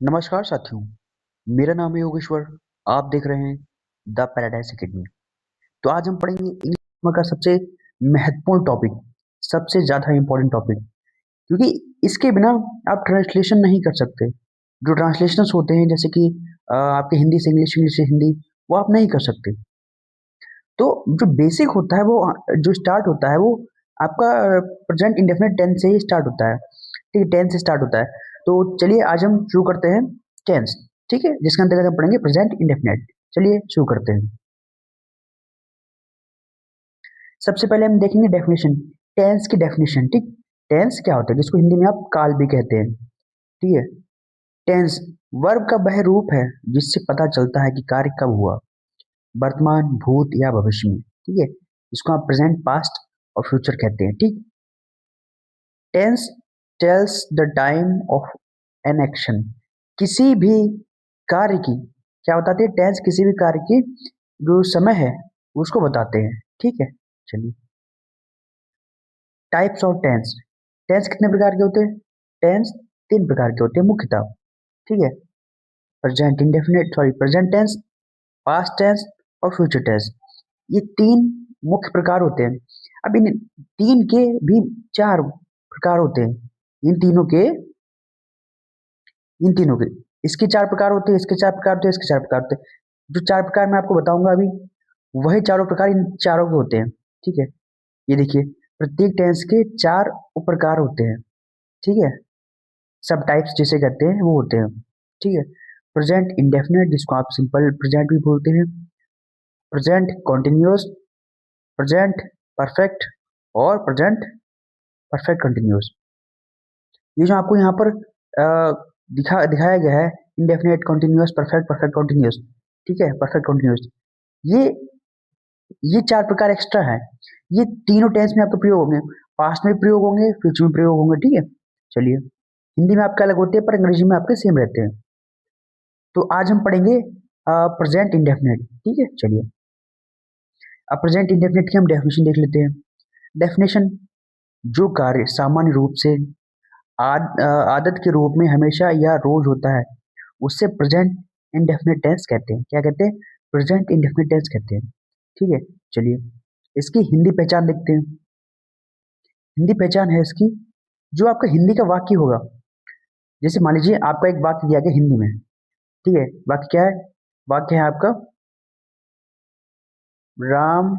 नमस्कार साथियों, मेरा नाम है योगेश्वर। आप देख रहे हैं द पैराडाइज एकेडमी। तो आज हम पढ़ेंगे इंग्लिश ग्रामर का सबसे महत्वपूर्ण टॉपिक, सबसे ज़्यादा इम्पोर्टेंट टॉपिक, क्योंकि इसके बिना आप ट्रांसलेशन नहीं कर सकते। जो ट्रांसलेशंस होते हैं जैसे कि आपके हिंदी से इंग्लिश, इंग्लिश से हिंदी, वो आप नहीं कर सकते। तो जो बेसिक होता है वो जो स्टार्ट होता है वो आपका प्रेजेंट इंडेफिनिट टेंस से ही स्टार्ट होता है। ठीक है, टेंस से स्टार्ट होता है। तो चलिए आज हम शुरू करते हैं टेंस। ठीक है, जिसके अंतर्गत हम पढ़ेंगे प्रेजेंट इंडेफिनिट। चलिए शुरू करते हैं। सबसे पहले हम देखेंगे डेफिनेशन, टेंस की डेफिनेशन। ठीक, टेंस क्या होता है, जिसको हिंदी में आप काल भी कहते हैं। ठीक है, टेंस वर्ब का वह रूप है जिससे पता चलता है कि कार्य कब हुआ, वर्तमान, भूत या भविष्य में। ठीक है, इसको आप प्रेजेंट, पास्ट और फ्यूचर कहते हैं। ठीक, tense tells the time of an action. किसी भी कार्य की क्या बताते हैं, टेंस किसी भी कार्य की जो समय है उसको बताते हैं। ठीक है, चलिए टाइप्स ऑफ टेंस। टेंस कितने प्रकार के होते हैं? टेंस तीन प्रकार के होते हैं मुख्यतः। ठीक है, present indefinite, sorry present tense, past tense और फ्यूचर टेंस। ये तीन मुख्य प्रकार होते हैं। अब इन तीन के भी चार प्रकार होते हैं। इन तीनों के इन तीनों के इसके चार प्रकार होते हैं, इसके चार प्रकार होते हैं, इसके चार प्रकार होते हैं। जो चार प्रकार मैं आपको बताऊंगा अभी, वही चारों प्रकार इन चारों के होते हैं। ठीक है, ये देखिए, प्रत्येक टेंस के चार उप प्रकार होते हैं। ठीक है, सब टाइप्स जिसे कहते हैं वो होते हैं। ठीक है, प्रेजेंट इंडेफिनिट, जिसको आप सिंपल प्रेजेंट भी बोलते हैं, प्रेजेंट कॉन्टिन्यूस, प्रेजेंट परफेक्ट और प्रेजेंट परफेक्ट कंटिन्यूस। ये जो आपको यहाँ पर दिखाया गया है, indefinite, continuous, perfect, perfect continuous. ठीक है, परफेक्ट कॉन्टिन्यूस, ये ये चार प्रकार एक्स्ट्रा है। ये तीनों टेंस में आपके प्रयोग होंगे, पास्ट में प्रयोग होंगे, फ्यूचर में प्रयोग होंगे। ठीक है, चलिए हिंदी में आपके अलग होते हैं पर अंग्रेजी में आपके सेम रहते हैं। तो आज हम पढ़ेंगे प्रेजेंट इंडेफिनिट। ठीक है, चलिए अब प्रेजेंट इंडेफिनिट की हम डेफिनेशन देख लेते हैं। डेफिनेशन, जो कार्य सामान्य रूप से आदत के रूप में हमेशा या रोज होता है उससे प्रेजेंट इंडेफिनिट टेंस कहते हैं। क्या कहते हैं? प्रेजेंट इंडेफिनिट टेंस कहते हैं। ठीक है, चलिए इसकी हिंदी पहचान देखते हैं। हिंदी पहचान है इसकी, जो आपका हिंदी का वाक्य होगा। जैसे मान लीजिए आपका एक वाक्य दिया गया हिंदी में। ठीक है, वाक्य क्या है? वाक्य है आपका, राम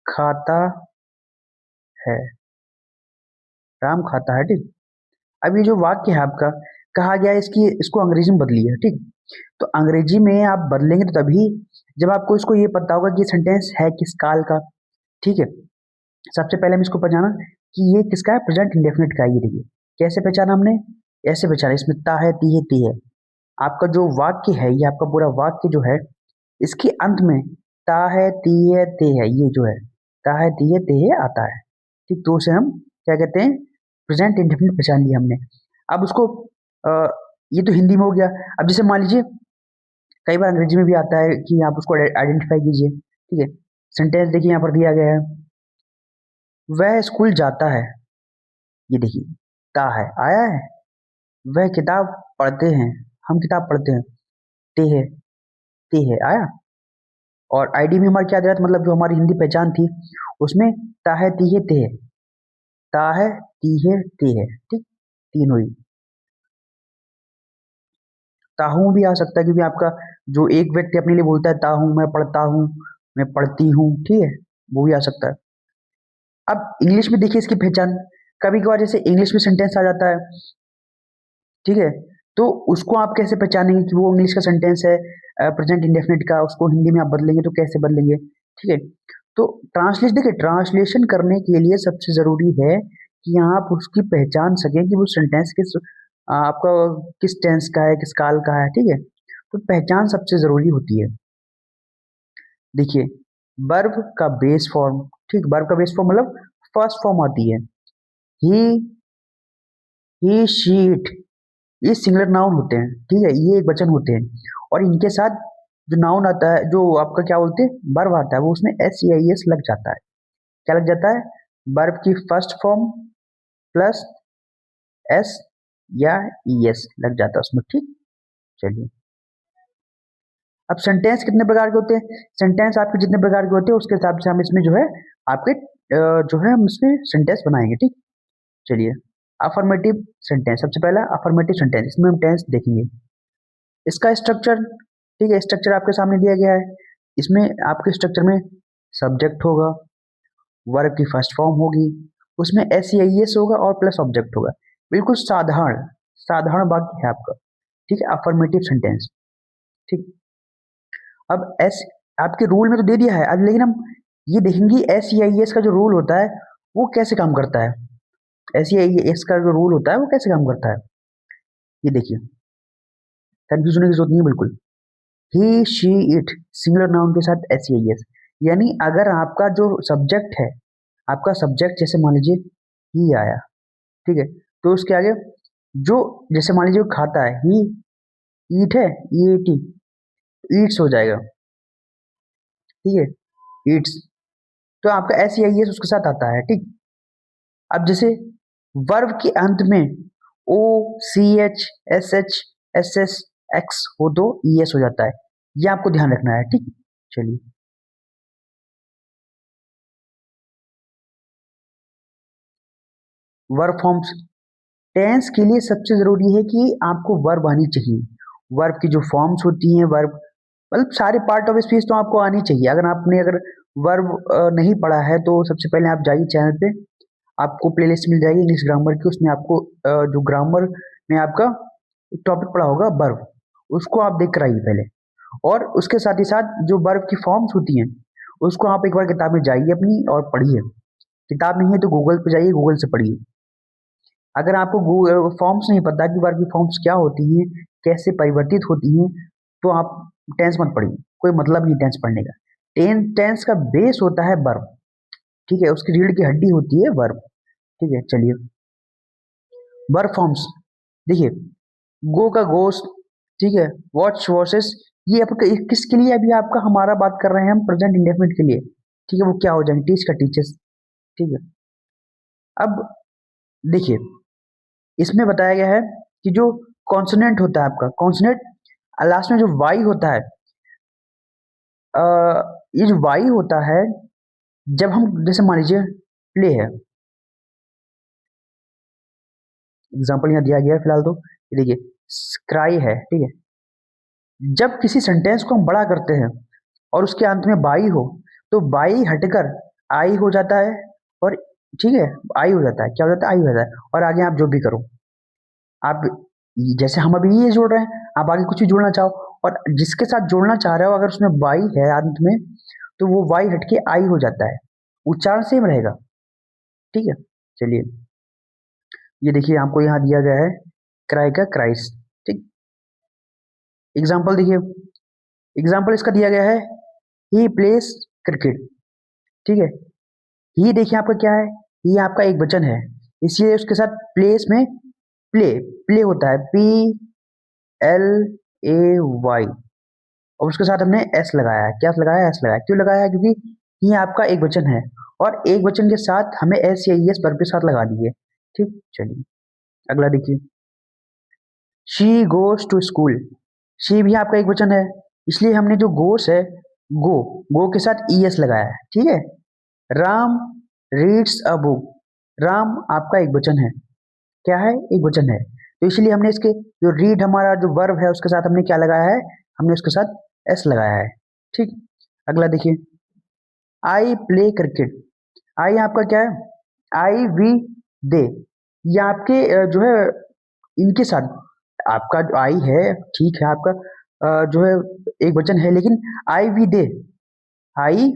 खाता है। राम खाता है। ठीक, अब ये जो वाक्य है आपका, कहा गया है इसकी इसको अंग्रेजी में बदलिए। ठीक, तो अंग्रेजी में आप बदलेंगे तो तभी जब आपको इसको ये पता होगा कि ये सेंटेंस है किस काल का। ठीक है, सबसे पहले हम इसको पहचाना कि ये किसका है, प्रेजेंट इंडेफिनिट का है। ये देखिए कैसे पहचाना हमने, ऐसे पहचाना, इसमें ता है, ती है, ती है। आपका जो वाक्य है, ये आपका पूरा वाक्य जो है, इसके अंत में ता है, ती है, ते है, ये जो है ता है, ती है, ते है आता है। ठीक, तो उसे हम क्या कहते हैं, प्रेजेंट इंडेफिनिट पहचान लिया हमने। अब उसको अ, ये तो हिंदी में हो गया। अब जैसे मान लीजिए कई बार अंग्रेजी में भी आता है कि आप उसको आइडेंटिफाई कीजिए। ठीक है, सेंटेंस देखिए यहाँ पर दिया गया है, वह स्कूल जाता है। ये देखिए ता है, आया है। वह किताब पढ़ते हैं, हम किताब पढ़ते हैं। ते है, ते है, आया। और आईडी में हमारा क्या दिया था, मतलब जो हमारी हिंदी पहचान थी उसमें ता है, ती है, ते है। ता है, ती है, ते है। ठीक, तीन हुई। ताहू भी आ सकता है, क्योंकि आपका जो एक व्यक्ति अपने लिए बोलता है ताहू, मैं पढ़ता हूँ, मैं पढ़ती हूँ। ठीक है, वो भी आ सकता है। अब इंग्लिश में देखिए इसकी पहचान, कभी कभार जैसे इंग्लिश में सेंटेंस आ जाता है। ठीक है, तो उसको आप कैसे पहचानेंगे कि वो इंग्लिश का सेंटेंस है प्रेजेंट इंडेफिनिट का, उसको हिंदी में आप बदलेंगे तो कैसे बदलेंगे? ठीक है, तो ट्रांसलेशन, देखिए ट्रांसलेशन करने के लिए सबसे जरूरी है कि आप उसकी पहचान सकें कि वो सेंटेंस किस आपका किस टेंस का है, किस काल का है। ठीक है, तो पहचान सबसे जरूरी होती है। देखिए वर्ब का बेस फॉर्म, ठीक, वर्ब का बेस फॉर्म मतलब फर्स्ट फॉर्म आती है, ही शी इट, ये सिंगुलर नाउन होते हैं। ठीक है, ये एक वचन होते हैं, और इनके साथ जो नाउन आता है, जो आपका क्या बोलते हैं वर्ब आता है, वो उसमें एस ई आई एस लग जाता है। क्या लग जाता है? वर्ब की फर्स्ट फॉर्म प्लस एस या ईएस लग जाता है उसमें, ठीक। चलिए, अब सेंटेंस कितने प्रकार के होते हैं? सेंटेंस आपके जितने प्रकार के होते हैं उसके हिसाब से हम इसमें जो है आपके जो है हम इसमें सेंटेंस बनाएंगे, ठीक। चलिए, अफर्मेटिव सेंटेंस, सबसे पहला अफर्मेटिव सेंटेंस, इसमें हम टेंस देखेंगे। इसका स्ट्रक्चर, ठीक है, स्ट्रक्चर आपके सामने दिया गया है। इसमें आपके स्ट्रक्चर में सब्जेक्ट होगा, वर्ब की फर्स्ट फॉर्म होगी, उसमें एस या एस होगा और प्लस ऑब्जेक्ट होगा। बिल्कुल साधारण साधारण वाक्य है आपका, ठीक है, अफर्मेटिव सेंटेंस, ठीक। अब एस आपके रूल में तो दे दिया है, अब लेकिन हम ये देखेंगे एस या एस का जो रूल होता है वो कैसे काम करता है। एस या एस का जो रूल होता है वो कैसे काम करता है, ये देखिए, कंफ्यूजन की जरूरत नहीं है बिल्कुल। ही शी इट सिंगुलर नाउन के साथ एस या एस, यानी अगर आपका जो सब्जेक्ट है, आपका सब्जेक्ट जैसे मान लीजिए ही आया, ठीक है, तो उसके आगे जो, जैसे मान लीजिए खाता है, ही ईट है, ईट, ईट्स हो जाएगा, ठीक है, ईट्स, तो आपका एस या एस उसके साथ आता है, ठीक। अब जैसे वर्ब के अंत में O C H S H S S X हो तो ई एस हो जाता है, ये आपको ध्यान रखना है, ठीक। चलिए, वर्ब फॉर्म्स, टेंस के लिए सबसे जरूरी है कि आपको वर्ब आनी चाहिए। वर्ब की जो फॉर्म्स होती हैं, वर्ब मतलब सारे पार्ट ऑफ स्पीच तो आपको आनी चाहिए। अगर वर्ब नहीं पढ़ा है तो सबसे पहले आप जाइए चैनल पे, आपको प्लेलिस्ट मिल जाएगी इंग्लिश ग्रामर की, उसमें आपको जो ग्रामर में आपका एक टॉपिक पढ़ा होगा वर्ब, उसको आप देख कर आइए पहले। और उसके साथ ही साथ जो वर्ब की फॉर्म्स होती हैं उसको आप एक बार किताब में जाइए अपनी और पढ़िए। किताब नहीं है तो गूगल पे जाइए, गूगल से पढ़िए। अगर आपको फॉर्म्स नहीं पता कि वर्ब की फॉर्म्स क्या होती हैं, कैसे परिवर्तित होती हैं, तो आप टेंस मत पढ़िए, कोई मतलब नहीं टेंस पढ़ने का। टेंस का बेस होता है वर्ब, ठीक है, उसकी रीढ़ की हड्डी होती है वर्ब, ठीक है। चलिए, वर्ब फॉर्म्स देखिए, गो का गोस, ठीक है, वॉच वॉशेस, ये आपका किसके लिए, अभी आपका हमारा बात कर रहे हैं हम प्रेजेंट इंडेफिनिट के लिए, ठीक है, वो क्या हो जाएंगे, टीच का टीचर्स, ठीक है। अब देखिए, इसमें बताया गया है कि जो कॉन्सोनेंट होता है आपका, कॉन्सोनेंट लास्ट में जो वाई होता है, अ, ये जो वाई होता है, जब हम जैसे मान लीजिए प्ले है, एग्जाम्पल यहाँ दिया गया है फिलहाल, तो ये देखिए क्राई है, ठीक है, जब किसी सेंटेंस को हम बड़ा करते हैं और उसके अंत में बाई हो, तो बाई हटकर आई हो जाता है, और ठीक है, आई हो जाता है, क्या हो जाता है, आई हो जाता है, और आगे आप जो भी करो, आप जैसे हम अभी ये जोड़ रहे हैं, आप आगे कुछ भी जोड़ना चाहो, और जिसके साथ जोड़ना चाह रहे हो अगर उसमें वाई है अंत में, तो वो वाई हटके आई हो जाता है, उच्चारण सेम रहेगा, ठीक है। चलिए, ये देखिए आपको यहाँ दिया गया है क्राई का क्राइस, ठीक। एग्जाम्पल देखिए, एग्जाम्पल इसका दिया गया है, ही प्लेस क्रिकेट, ठीक है। ही देखिए आपका क्या है, ही आपका एक वचन है, इसलिए उसके साथ प्लेस में प्ले, प्ले होता है, पी एल ए वाई, और उसके साथ हमने एस लगाया है, क्या लगाया है, एस लगाया, क्यों लगाया है, क्योंकि ये आपका एक वचन है, और एक वचन के साथ हमें एस या एस वर्ब के साथ लगा दीजिए, ठीक। चलिए, अगला देखिए, she goes to school, she भी आपका एक वचन है, इसलिए हमने जो गोस है, गो, गो के साथ ई एस लगाया है, ठीक है। Ram reads a book, Ram आपका एक वचन है, क्या है, एक वचन है, तो इसलिए हमने इसके जो रीड हमारा जो वर्ब है उसके साथ हमने क्या लगाया है, हमने उसके साथ एस लगाया है, ठीक। अगला देखिए, आई प्ले क्रिकेट, आई आपका क्या है, आई वी दे, ये आपके जो है इनके साथ, आपका जो आई है, ठीक है, आपका जो है एक वचन है, लेकिन आई वी दे, आई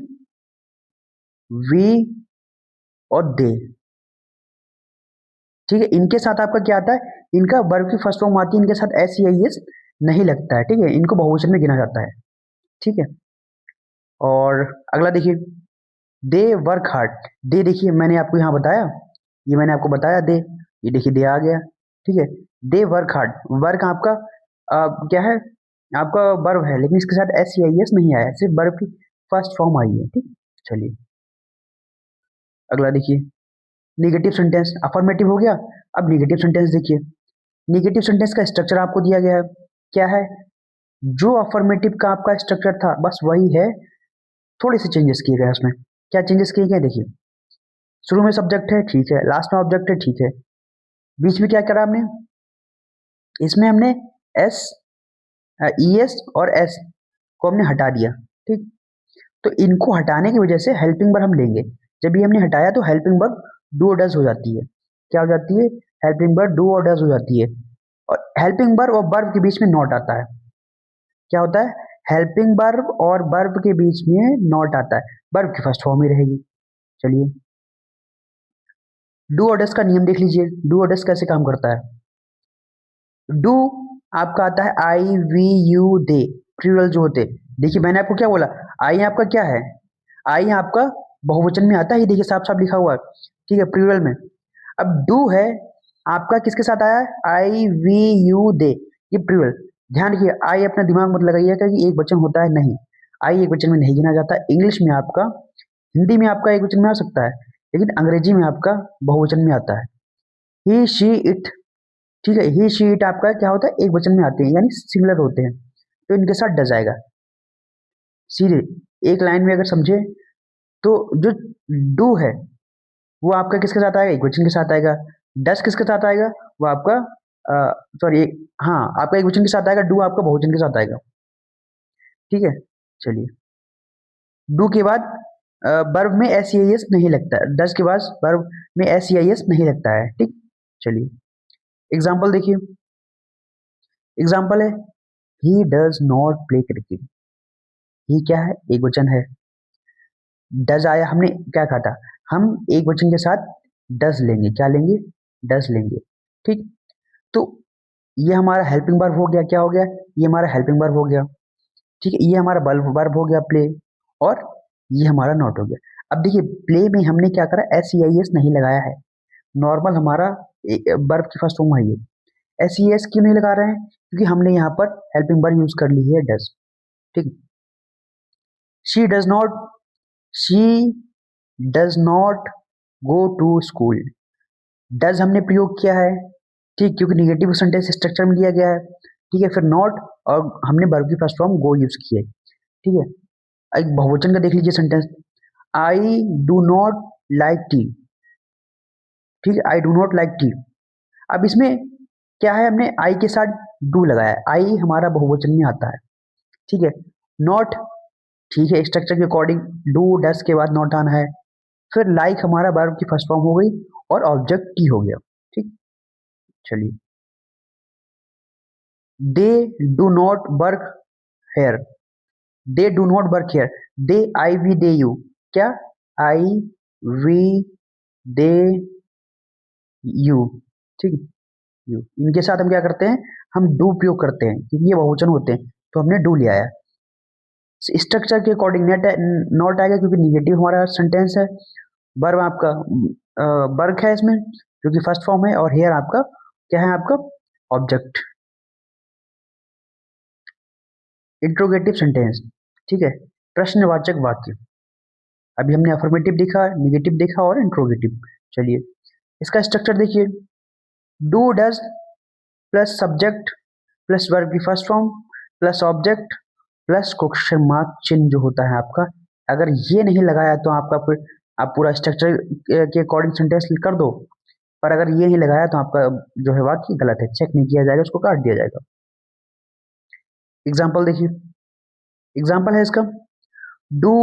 वी और दे, ठीक है, इनके साथ आपका क्या आता है, इनका वर्ब की फर्स्ट फॉर्म आती है, इनके साथ एस या एस नहीं लगता है, ठीक है, इनको बहुवचन में गिना जाता है, ठीक है। और अगला देखिए, दे वर्क हार्ड, दे देखिए मैंने आपको यहाँ बताया, ये मैंने आपको बताया दे, ये देखिए दे आ गया, ठीक है। दे वर्क हार्ड, वर्क आपका क्या है, आपका वर्ब है, लेकिन इसके साथ एस या एस नहीं आया, सिर्फ वर्ब की फर्स्ट फॉर्म आई है, ठीक। चलिए, अगला देखिए, निगेटिव सेंटेंस, अफर्मेटिव हो गया, अब निगेटिव सेंटेंस देखिए, निगेटिव सेंटेंस का स्ट्रक्चर आपको दिया गया है, क्या है, जो अफर्मेटिव का आपका स्ट्रक्चर था बस वही है, थोड़े से चेंजेस किए गए उसमें। क्या चेंजेस किए गए देखिए, शुरू में सब्जेक्ट है ठीक है, लास्ट में ऑब्जेक्ट है ठीक है, बीच में क्या करा हमने, इसमें हमने एस, ई एस और एस को हमने हटा दिया, ठीक। तो इनको हटाने की वजह से हेल्पिंग वर्ब हम लेंगे, जब ये हमने हटाया तो हेल्पिंग वर्ब डू और डज हो जाती है, क्या हो जाती है, हेल्पिंग वर्ब डू और डज हो जाती है। और हेल्पिंग वर्ब और वर्ब के बीच में नॉट आता है, क्या होता है, हेल्पिंग वर्ब और वर्ब के बीच में नॉट आता है, वर्ब की फर्स्ट फॉर्म ही रहेगी। चलिए डू और डज का नियम देख लीजिए, डू और डज कैसे काम करता है। डू आपका आता है आई वी यू दे, प्लूरल जो होते, देखिए मैंने आपको क्या बोला, आई आपका क्या है, आई आपका बहुवचन में आता है, ये देखिए साफ साफ लिखा हुआ है, ठीक है, प्लूरल में। अब डू है आपका किसके साथ आया है, आई वी यू दे, ये प्लूरल। ध्यान रखिए आई अपना दिमाग मत लगाइएगा कि एक वचन होता है, नहीं, आई एक वचन में नहीं गिना जाता। इंग्लिश में आपका, हिंदी में आपका एक वचन में आ सकता है, लेकिन अंग्रेजी में आपका बहुवचन में आता है। ही शी इट, ठीक है, ही शी इट आपका क्या होता है, एक वचन में आते हैं यानी सिमिलर होते हैं, तो इनके साथ डज आएगा। सीधे एक लाइन में अगर समझे तो जो डू है वो आपका किसके साथ आएगा, एक वचन के साथ आएगा। डस किसके साथ आएगा, वो आपका सॉरी, हाँ आपका एक वचन के साथ आएगा, डू आपका बहुवचन के साथ आएगा, ठीक है। चलिए डू के बाद वर्ब में एस ई आई एस नहीं लगता है, डस के बाद वर्ब में एस ई आई एस नहीं लगता है, ठीक। चलिए एग्जाम्पल देखिए, एग्जाम्पल है he does not play cricket, he क्या है, एक वचन है, डज आया, हमने क्या कहा था, हम एक वचन के साथ डज लेंगे, क्या लेंगे, डज लेंगे, ठीक। तो ये हमारा हेल्पिंग वर्ब हो गया, क्या हो गया, ये हमारा हेल्पिंग वर्ब हो गया, ठीक है, ये हमारा वर्ब वर्ब हो गया प्ले, और ये हमारा नॉट हो गया। अब देखिए प्ले में हमने क्या करा, एस ई आई एस नहीं लगाया है, नॉर्मल हमारा वर्ब की फर्स्ट फॉर्म है ये, एस ई एस क्यों नहीं लगा रहे हैं, क्योंकि हमने यहाँ पर हेल्पिंग वर्ब यूज कर ली है डज, ठीक। She does not, she does not go to school, does हमने प्रयोग किया है, ठीक, क्योंकि निगेटिव सेंटेंस स्ट्रक्चर में दिया गया है, ठीक है, फिर नॉट, और हमने वर्ब की फर्स्ट फॉर्म गो यूज की है, ठीक है। एक बहुवचन का देख लीजिए sentence, I do not like T, ठीक है, I do not like T. अब इसमें क्या है, हमने आई के साथ डू लगाया है, आई हमारा बहुवचन में आता है, ठीक है, नॉट, ठीक है, स्ट्रक्चर के अकॉर्डिंग डू डस के बाद नॉट आना है, फिर लाइक हमारा वर्ब की फर्स्ट फॉर्म हो गई और ऑब्जेक्ट टी हो गया, ठीक। चलिए they do not work here, they do not work here, they I we they you, क्या, आई वी दे यू, ठीक है, यू, इनके साथ हम क्या करते हैं, हम डू प्रयोग करते हैं क्योंकि ये बहुवचन होते हैं, तो हमने डू लिया है। स्ट्रक्चर के अकॉर्डिंग नेट नॉट आएगा क्योंकि निगेटिव हमारा सेंटेंस है, वर्ब आपका वर्क है इसमें जो कि फर्स्ट फॉर्म है, और हेयर आपका क्या है, आपका ऑब्जेक्ट। इंट्रोगेटिव सेंटेंस, ठीक है, प्रश्नवाचक वाक्य, अभी हमने अफर्मेटिव देखा, निगेटिव देखा और इंट्रोगेटिव। चलिए इसका स्ट्रक्चर देखिए, do does plus subject plus verb की first form plus object plus question mark चिन्ह जो होता है आपका, अगर ये नहीं लगाया तो आपका फिर आप पूरा स्ट्रक्चर के अकॉर्डिंग सेंटेंस कर दो, पर अगर ये नहीं लगाया तो आपका जो है वाक्य गलत है, चेक नहीं किया जाएगा, उसको काट दिया जाएगा। एग्जाम्पल देखिए, एग्जाम्पल है इसका, do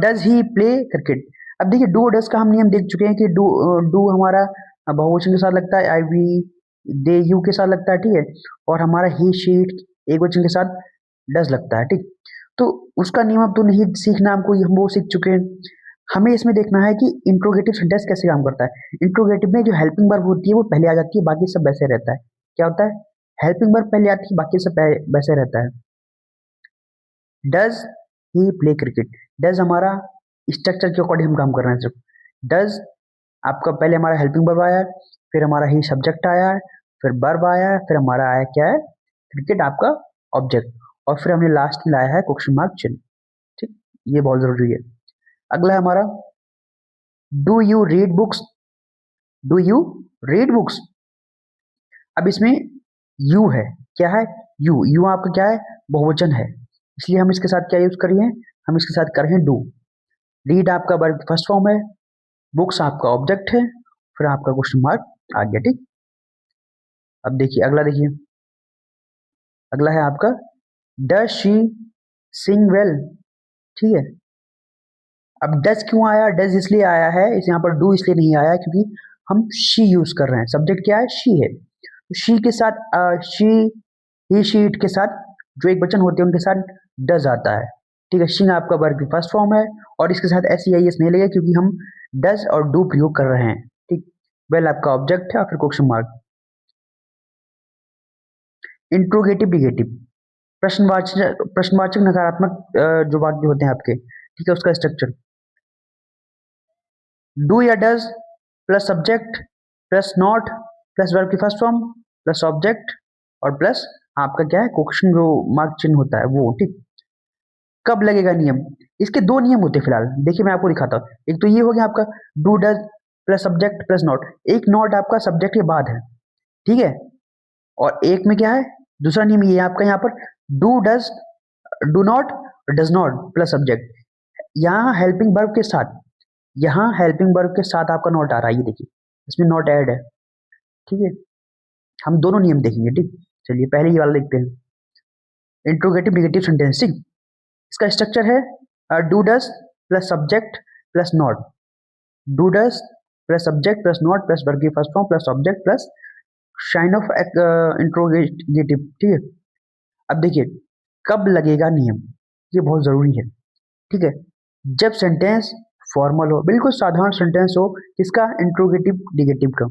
does he play cricket. अब देखिए डू डज का हम नियम देख चुके हैं कि डू हमारा बहुवचन के साथ लगता है, आई वी दे यू के साथ लगता है, ठीक है, और हमारा ही शीट एक वचन के साथ डज लगता है, ठीक। तो उसका नियम अब तो नहीं सीखना हमको, ये हम वो सीख चुके हैं, हमें इसमें देखना है कि इंट्रोगेटिव सेंटेंस कैसे काम करता है। इंट्रोगेटिव में जो हेल्पिंग वर्ब होती है वो पहले आ जाती है, बाकी सब वैसे रहता है, क्या होता है, हेल्पिंग वर्ब पहले आती है, बाकी सब वैसे रहता है। Does he play cricket, does हमारा स्ट्रक्चर के अकॉर्डिंग हम काम कर रहे हैं सिर्फ, डज आपका पहले हमारा हेल्पिंग वर्ब आया है, फिर हमारा ही सब्जेक्ट आया है, फिर वर्ब आया है, फिर हमारा आया क्या है, क्रिकेट आपका ऑब्जेक्ट, और फिर हमने लास्ट में लाया है क्वेश्चन मार्क चिन्ह, ठीक, ये बहुत जरूरी है। अगला है हमारा do you read books, do you read books, अब इसमें यू है, क्या है, यू, यू आपका क्या है, बहुवचन है, इसलिए हम इसके साथ क्या यूज करिए, हम इसके साथ कर रहे हैं डू। रीड आपका वर्ब फर्स्ट फॉर्म है, बुक्स आपका ऑब्जेक्ट है, फिर आपका क्वेश्चन मार्क आ गया। ठीक, अब देखिए अगला, देखिए अगला है आपका डज शी सिंग वेल। ठीक है, अब डज क्यों आया, डज इसलिए आया है, इस यहाँ पर डू इसलिए नहीं आया क्योंकि हम शी यूज कर रहे हैं, सब्जेक्ट क्या है, शी है। शी के साथ शी, ही, शी, इट के साथ जो एक वचन होते हैं उनके साथ डज आता है। ठीक है, सिंग आपका वर्ब की फर्स्ट फॉर्म है और इसके साथ एस ई आई एस नहीं लगेगा क्योंकि हम डज और डू प्रयोग कर रहे हैं। ठीक, वेल आपका ऑब्जेक्ट है और फिर क्वेश्चन मार्क। इंट्रोगेटिव निगेटिव, प्रश्नवाचक, प्रश्नवाचक नकारात्मक जो वाक्य होते हैं आपके, ठीक है, उसका स्ट्रक्चर डू या does plus subject plus not plus verb की फर्स्ट फॉर्म प्लस ऑब्जेक्ट और प्लस आपका क्या है, क्वेश्चन जो मार्क चिन्ह होता है वो। ठीक, कब लगेगा नियम, इसके दो नियम होते हैं फिलहाल, देखिए मैं आपको दिखाता हूँ। एक तो ये हो गया आपका do does plus subject plus not, एक नॉट आपका सब्जेक्ट के बाद है, ठीक है, और एक में क्या है, दूसरा नियम ये है आपका यहाँ पर do does, do not, does not plus subject, यहाँ हेल्पिंग वर्ब के साथ, यहाँ हेल्पिंग वर्ब के साथ आपका नॉट आ रहा है, ये देखिए इसमें नॉट ऐड है। ठीक है, हम दोनों नियम देखेंगे। ठीक, चलिए पहले ये वाला देखते हैं, इंट्रोगेटिव निगेटिव सेंटेंस। ठीक, इसका स्ट्रक्चर है do does plus subject plus not, do does plus subject plus not plus verb की first form plus object plus sign of interrogative. ठीक है, अब देखिए कब लगेगा नियम, ये बहुत जरूरी है। ठीक है, जब सेंटेंस फॉर्मल हो, बिल्कुल साधारण सेंटेंस हो, किसका, इंट्रोगेटिव निगेटिव का,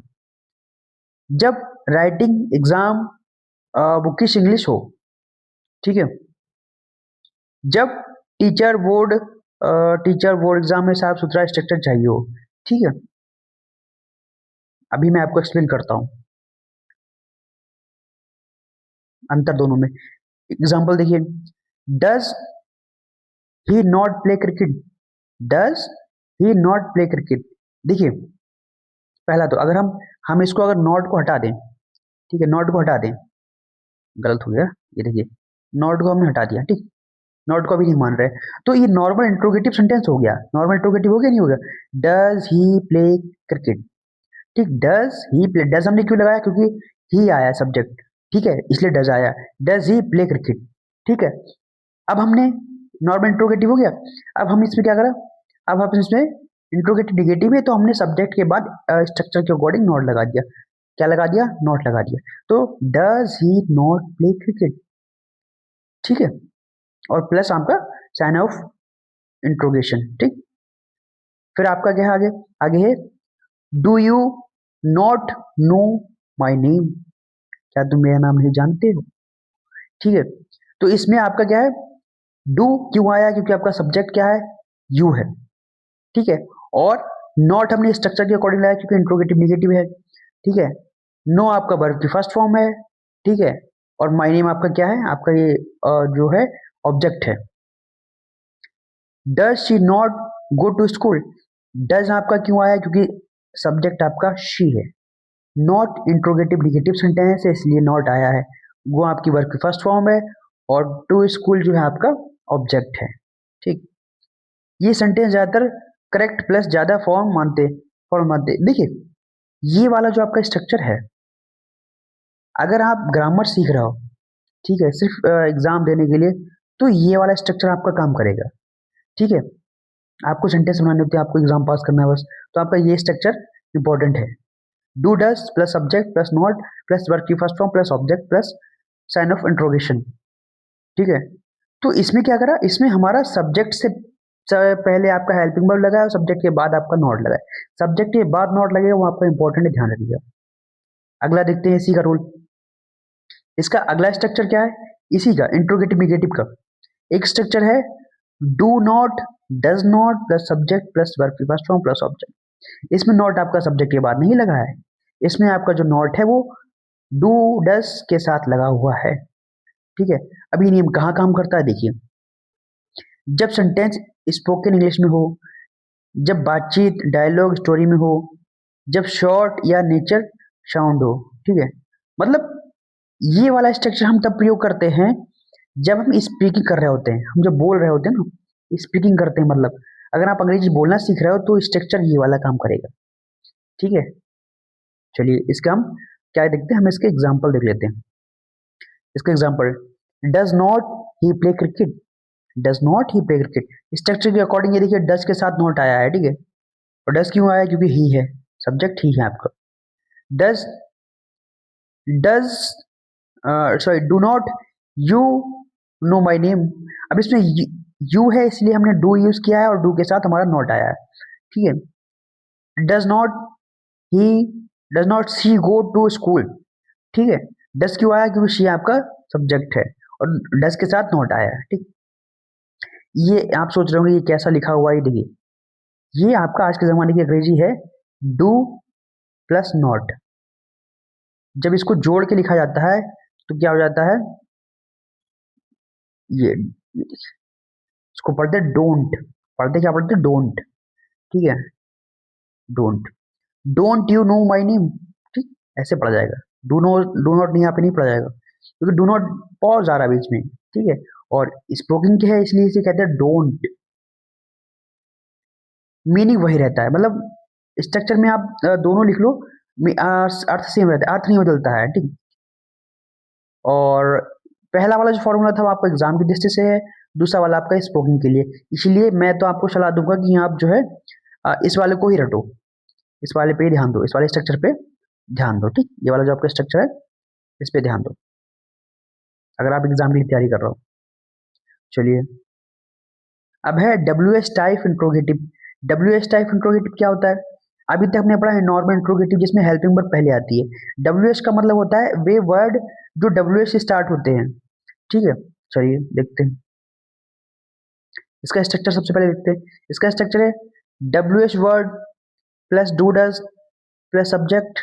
जब राइटिंग एग्जाम बुकिश इंग्लिश हो, ठीक है, जब टीचर बोर्ड एग्जाम में साफ सुथरा स्ट्रक्चर चाहिए हो। ठीक है, अभी मैं आपको एक्सप्लेन करता हूँ अंतर दोनों में। एग्जाम्पल देखिए, does he not play cricket, does he not play cricket. देखिए पहला तो अगर हम इसको अगर नॉट को हटा दें, ठीक है, नॉट को हटा दें, गलत हो गया, ये देखिए नॉट को हमने हटा दिया, ठीक, नॉट को भी नहीं मान रहे, तो ये नॉर्मल इंट्रोगेटिव सेंटेंस हो गया, नॉर्मल इंट्रोगेटिव हो गया, नहीं हो गया, डज ही प्ले क्रिकेट। ठीक, डज ही प्ले, डज हमने क्यों लगाया, क्योंकि ही आया सब्जेक्ट, ठीक है, इसलिए डज आया, डज ही प्ले क्रिकेट। ठीक है, अब हमने नॉर्मल इंट्रोगेटिव हो गया, अब हम इसमें क्या करा, अब हम इसमें इंट्रोगेटिव निगेटिव है तो हमने सब्जेक्ट के बाद स्ट्रक्चर के अकॉर्डिंग नॉट लगा दिया, क्या लगा दिया, नॉट लगा दिया, तो does he not play cricket. ठीक है, और प्लस आपका साइन ऑफ इंट्रोगेशन। ठीक, फिर आपका क्या है आगे, आगे है do you not know my name, क्या तुम मेरा नाम नहीं जानते हो। ठीक है, तो इसमें आपका क्या है, डू क्यों आया, क्योंकि आपका सब्जेक्ट क्या है, यू है। ठीक है, और नॉट हमने स्ट्रक्चर के अकॉर्डिंग लाया क्योंकि इंट्रोगेटिव निगेटिव है। ठीक है, नो आपका वर्ब की फर्स्ट फॉर्म है, ठीक है, और माई नेम आपका क्या है, आपका ये जो है ऑब्जेक्ट है। Does she not go to school, does आपका क्यों आया, क्योंकि सब्जेक्ट आपका शी है, नॉट इंट्रोगेटिव निगेटिव सेंटेंस है इसलिए नॉट आया है, वो आपकी वर्ब की फर्स्ट फॉर्म है और टू स्कूल जो है आपका ऑब्जेक्ट है। ठीक, ये सेंटेंस ज्यादातर करेक्ट प्लस ज्यादा फॉर्म मानते। देखिए ये वाला जो आपका स्ट्रक्चर है, अगर आप ग्रामर सीख रहे हो, ठीक है, सिर्फ एग्जाम देने के लिए, तो ये वाला स्ट्रक्चर आपका काम करेगा। ठीक है, आपको सेंटेंस बनाने होते हैं, आपको एग्जाम पास करना है बस, तो आपका ये स्ट्रक्चर इंपॉर्टेंट है, do does plus subject plus not plus verb की first form plus object plus sign of interrogation. ठीक है, तो इसमें क्या करा, इसमें हमारा सब्जेक्ट से पहले आपका हेल्पिंग वर्ब लगा है और सब्जेक्ट के बाद आपका नॉट लगा है, सब्जेक्ट के बाद नॉट लगेगा वो आपका इंपॉर्टेंट है, ध्यान रखिएगा। अगला देखते हैं इसी का रूल, इसका अगला स्ट्रक्चर क्या है, इसी का इंट्रोगेटिव निगेटिव का एक स्ट्रक्चर है do not does not plus subject plus verb की फर्स्ट फॉर्म प्लस ऑब्जेक्ट। इसमें नॉट आपका सब्जेक्ट के बाद नहीं लगा है, इसमें आपका जो नॉट है वो डू डज के साथ लगा हुआ है। ठीक है, अब ये नियम कहाँ काम करता है, देखिए जब सेंटेंस स्पोकन इंग्लिश में हो, जब बातचीत डायलॉग स्टोरी में हो, जब शॉर्ट या नेचर साउंड हो, ठीक है, मतलब ये वाला स्ट्रक्चर हम तब प्रयोग करते हैं जब हम स्पीकिंग कर रहे होते हैं, हम जब बोल रहे होते हैं ना, स्पीकिंग करते हैं, मतलब अगर आप अंग्रेजी बोलना सीख रहे हो तो स्ट्रक्चर ये वाला काम करेगा। ठीक है, चलिए इसका हम क्या देखते हैं, हम इसके एग्जाम्पल देख लेते हैं। इसका example, does not he play cricket, does not he play cricket. Structure के अकॉर्डिंग ये देखिए डज के साथ नॉट आया है, ठीक है, और डज क्यों आया, क्योंकि ही है, सब्जेक्ट ही है आपका। Does does sorry do not you know my name. अब इसमें यू है इसलिए हमने डू यूज किया है और डू के साथ हमारा नॉट आया है, ठीक है। Does not he does not see go to school, ठीक है, डज क्यों आया, क्योंकि शी आपका सब्जेक्ट है और डज के साथ नॉट आया है, ठीक। ये आप सोच रहे होंगे ये कैसा लिखा हुआ है, देखिए ये आपका आज के जमाने की अंग्रेजी है, डू प्लस नॉट। जब इसको जोड़ के लिखा जाता है तो क्या हो जाता है, ये इसको पढ़ते डोंट, पढ़ते क्या पढ़ते डोंट, ठीक है, don't, don't you know my name, ठीक, ऐसे पढ़ा जाएगा। डू नॉट नहीं, यहाँ पे नहीं पढ़ा जाएगा क्योंकि डू नॉट पॉज आ रहा है बीच में, ठीक है, और स्पोकिंग के है इसलिए इसे कहते हैं डोंट। मीनिंग वही रहता है, मतलब स्ट्रक्चर में आप दोनों लिख लो, अर्थ सेम रहता है, अर्थ नहीं बदलता है, ठीक। और पहला वाला जो फॉर्मूला था वो आपको एग्जाम की दृष्टि से है, दूसरा वाला आपका स्पोकिंग के लिए, इसलिए मैं तो आपको सलाह दूंगा कि आप जो है इस वाले को ही रटो, इस वाले पे ही ध्यान दो, इस वाले स्ट्रक्चर पे ध्यान दो, ठीक, ये वाला जो आपका स्ट्रक्चर है इस पे ध्यान दो अगर आप एग्जाम की तैयारी कर रहे हो। चलिए अब है W S type interrogative. W S type interrogative क्या होता है, अभी तक हमने पढ़ा है नॉर्मल इंट्रोगेटिव जिसमें हेल्पिंग वर्ब पहले आती है। डब्ल्यू एस का मतलब होता है वे वर्ड जो डब्ल्यू एस से स्टार्ट होते हैं, ठीक है। चलिए देखते हैं इसका स्ट्रक्चर, सबसे पहले देखते हैं इसका स्ट्रक्चर है W S word plus do does plus subject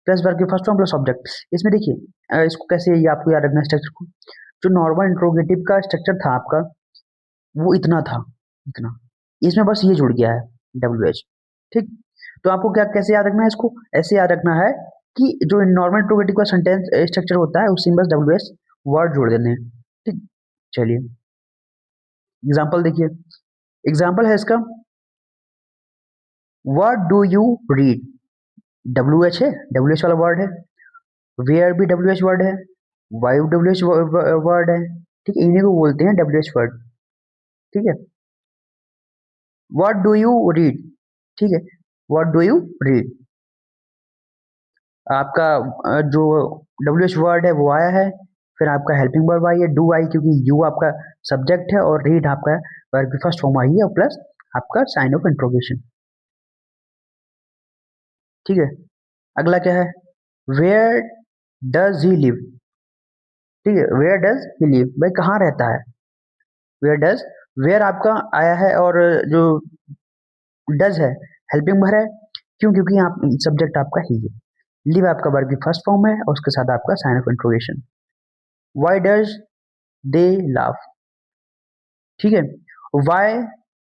plus verb के फर्स्ट फॉर्म प्लस ऑब्जेक्ट। इसमें देखिए इसको कैसे ये आपको याद रखना स्ट्रक्चर को, जो नॉर्मल इंट्रोगेटिव का स्ट्रक्चर था आपका वो इतना था, इतना, इसमें बस ये जुड़ गया है डब्ल्यू एच, ठीक। तो आपको क्या कैसे याद रखना है इसको, ऐसे याद रखना है कि जो नॉर्मल इंट्रोगेटिव का सेंटेंस स्ट्रक्चर होता है उसमें बस डब्ल्यू एच वर्ड जोड़ देने हैं, ठीक। चलिए एग्जाम्पल देखिए, एग्जाम्पल है इसका, what do you read, W H है, डब्ल्यू एच वाला वर्ड है, वेयर भी डब्ल्यू एच वर्ड है, वाई डब्ल्यू एच वर्ड है, ठीक है, इन्हीं को बोलते हैं डब्ल्यू एच वर्ड, ठीक है। व्हाट डू यू रीड, ठीक है, व्हाट डू यू रीड, आपका जो डब्ल्यू एच वर्ड है वो आया है, फिर आपका हेल्पिंग वर्ब आई है, डू आई क्योंकि यू आपका सब्जेक्ट है और रीड आपका वर्ब की फर्स्ट फॉर्म आई है और प्लस आपका साइन ऑफ इंट्रोगेशन, ठीक है। अगला क्या है, वेयर डज ही लिव, ठीक है, वेयर डज ही लिव, भाई कहाँ रहता है, वेयर डज, वेयर आपका आया है और जो डज है हेल्पिंग वर्ब है, क्यों, क्योंकि आप सब्जेक्ट आपका ही है, लिव आपका वर्ब की फर्स्ट फॉर्म है और उसके साथ आपका sign of interrogation, why does they laugh, ठीक है, why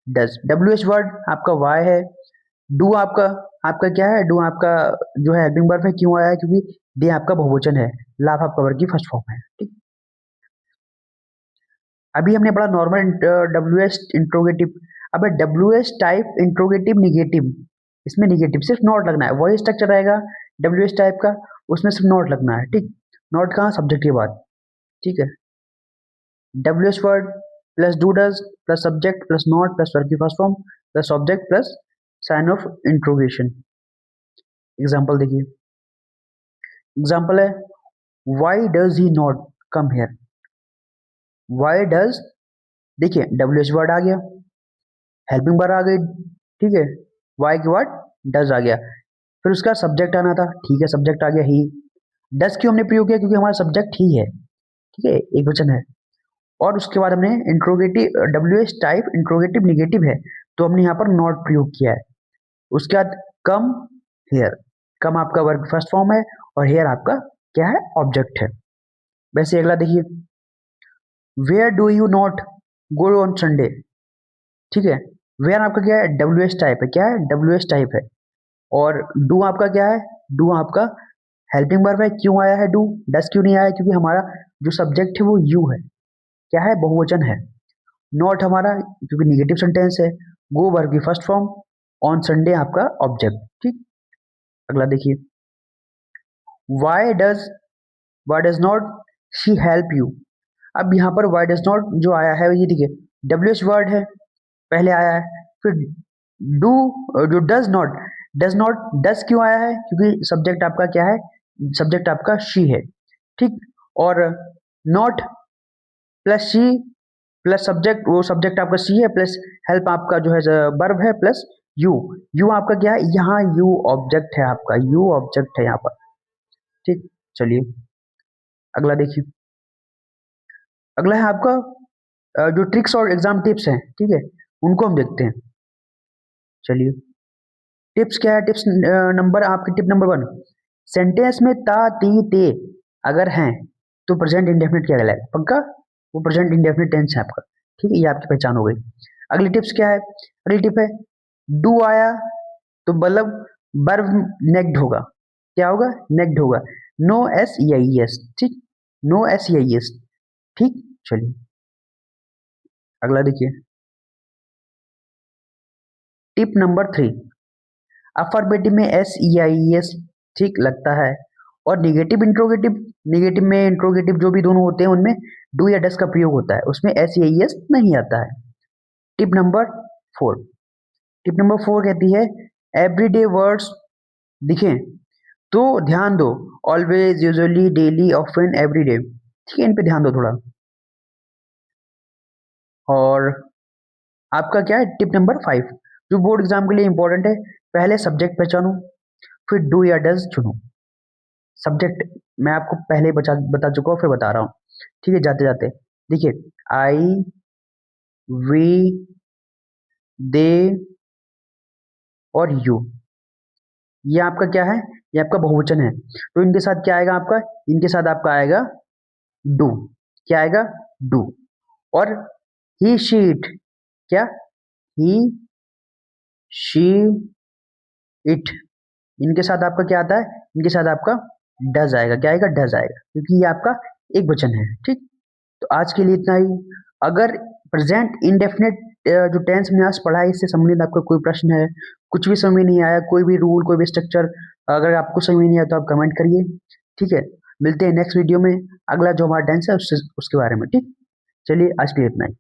does, W H word आपका वाई है, डू आपका आपका क्या है, डू आपका जो है हेल्पिंग वर्ब है, क्यों आया है, क्योंकि दे आपका बहुवचन है, लाफ आपका वर्ब की फर्स्ट फॉर्म है, ठीक। अभी हमने पढ़ा नॉर्मल डब्ल्यू एस इंट्रोगेटिव, अब W S type interrogative negative, इसमें निगेटिव सिर्फ नॉट लगना है, वही स्ट्रक्चर रहेगा डब्ल्यू एस टाइप का, उसमें सिर्फ नॉट लगना है, ठीक, नॉट कहाँ, सब्जेक्ट के बाद, ठीक है, W S word plus do does plus subject plus not plus verb की first form plus object plus sign of interrogation. Example देखिए, एग्जाम्पल है why does he not come here, why does, देखिए W H word आ गया, helping verb आ गई, ठीक है, Y के बाद डज आ गया, फिर उसका सब्जेक्ट आना था, ठीक है, सब्जेक्ट आ गया ही, डज क्यों हमने प्रयोग किया, क्योंकि हमारा सब्जेक्ट ही है, ठीक है, एक वचन है, और उसके बाद हमने interrogative W S type interrogative negative है तो हमने यहाँ पर नॉट प्रयोग किया है, उसके बाद कम हेयर, कम आपका वर्ब फर्स्ट फॉर्म है और हेयर आपका क्या है, ऑब्जेक्ट है। वैसे अगला देखिए, where do you not go on Sunday, ठीक है, वेयर आपका क्या है, डब्ल्यू एस टाइप है, क्या है, डब्ल्यू एस टाइप है, और डू आपका क्या है, डू आपका हेल्पिंग वर्ब है, क्यों आया है डू, डस क्यों नहीं आया, क्योंकि हमारा जो सब्जेक्ट है वो यू है, क्या है, बहुवचन है। नॉट हमारा क्योंकि निगेटिव सेंटेंस है। गो वर्ब की फर्स्ट फॉर्म, ऑन संडे आपका ऑब्जेक्ट। ठीक, अगला देखिए, why does not she help you. अब यहाँ पर वाई डज नॉट जो आया है ये देखिए डब्ल्यू एच वर्ड है, पहले आया है, फिर डू जो डज नॉट डज क्यों आया है, क्योंकि सब्जेक्ट आपका क्या है, सब्जेक्ट आपका शी है। ठीक, और not plus she plus subject, वो सब्जेक्ट आपका सी है, प्लस हेल्प आपका जो है वर्ब है, प्लस यू, यू आपका क्या है, यहाँ यू ऑब्जेक्ट है, आपका यू ऑब्जेक्ट है यहाँ पर। ठीक, चलिए अगला देखिए, अगला है आपका जो ट्रिक्स और एग्जाम टिप्स हैं, ठीक है, उनको हम देखते हैं। चलिए, टिप्स क्या है, टिप्स नंबर आपकी टिप नंबर 1, सेंटेंस में ता ती ते अगर हैं तो प्रेजेंट इंडेफिनिट क्या कहलाएगा, पक्का वो प्रेजेंट इंडेफिनिट टेंस है आपका। ठीक है, ये आपकी पहचान हो गई। अगली टिप्स क्या है, अगली टिप है डू आया तो मतलब वर्ब नेक्ड होगा, क्या होगा, नेक्ड होगा, no S E I S. ठीक, no S E I S. ठीक, चलिए अगला देखिए, टिप नंबर 3, अफर्मेटिव में एस ई आई एस ठीक लगता है, और निगेटिव इंट्रोगेटिव, निगेटिव में इंट्रोगेटिव जो भी दोनों होते हैं उनमें डू या डस का प्रयोग होता है, उसमें एस ई आई एस नहीं आता है। टिप नंबर 4, टिप नंबर 4 कहती है एवरीडे वर्ड्स दिखें तो ध्यान दो, always, usually, daily, often, everyday. ठीक है, इन पे ध्यान दो थोड़ा। और आपका क्या है, टिप नंबर 5 जो बोर्ड एग्जाम के लिए इंपॉर्टेंट है, पहले सब्जेक्ट पहचानो, फिर डू या डज चुनो। सब्जेक्ट मैं आपको पहले ही बता चुका हूँ, फिर बता रहा हूँ। ठीक है, जाते जाते देखिए, आई, वी, दे और यू, ये आपका क्या है, ये आपका बहुवचन है, तो इनके साथ क्या आएगा आपका, इनके साथ आपका आएगा डू, क्या आएगा, डू। और ही शीट, क्या, ही शी इट, इनके साथ आपका क्या आता है, इनके साथ आपका डज आएगा, क्या आएगा, डज आएगा, क्योंकि ये आपका एक वचन है। ठीक, तो आज के लिए इतना ही। अगर प्रेजेंट इंडेफिनिट जो टेंस हमने आज पढ़ा है इससे संबंधित आपका कोई प्रश्न है, कुछ भी समझ नहीं आया, कोई भी रूल, कोई भी स्ट्रक्चर अगर आपको समझ नहीं आया तो आप कमेंट करिए। ठीक है, मिलते हैं नेक्स्ट वीडियो में, अगला जो हमारा टेंस है उसके बारे में। ठीक, चलिए आज के लिए इतना ही।